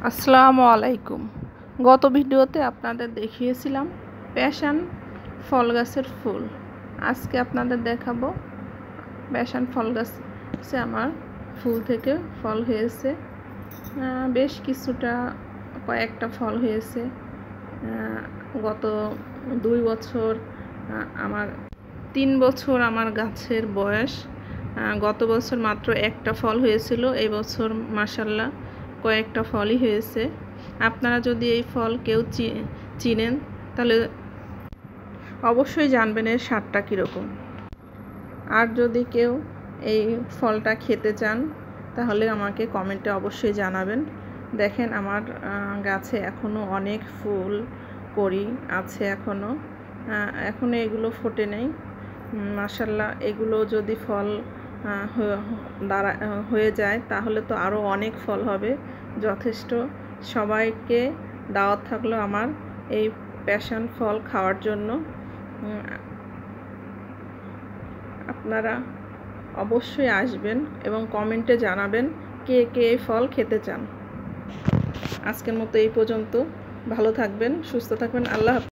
আসসালামু আলাইকুম। গত ভিডিওতে আপনাদের দেখিয়েছিলাম প্যাশন ফল গাছের ফুল। আজকে আপনাদের দেখাবো প্যাশন ফল গাছে আমার ফুল থেকে ফল হয়েছে, বেশ কিছুটা, কয়েকটা ফল হয়েছে। গত 2 বছর, আমার 3 বছর আমার গাছের বয়স। গত বছর মাত্র একটা ফল হয়েছিল, এই বছর মাশাআল্লাহ কয়েকটা ফলই হয়েছে। আপনারা যদি এই ফল কেউ চিনেন তাহলে অবশ্যই জানবেন এর স্বাদটা কীরকম। আর যদি কেউ এই ফলটা খেতে চান তাহলে আমাকে কমেন্টে অবশ্যই জানাবেন। দেখেন আমার গাছে এখনও অনেক ফুল কড়ি আছে, এখনও এগুলো ফোটে নেই। মাশাআল্লাহ এগুলো যদি ফল হয়ে যায় তাহলে তো আরও অনেক ফল হবে, যথেষ্ট। সবাইকে দাওয়াত থাকলো আমার এই প্যাশন ফল খাওয়ার জন্য। আপনারা অবশ্যই আসবেন এবং কমেন্টে জানাবেন কে কে এই ফল খেতে চান। আজকের মতো এই পর্যন্ত। ভালো থাকবেন, সুস্থ থাকবেন। আল্লাহ হাফেজ।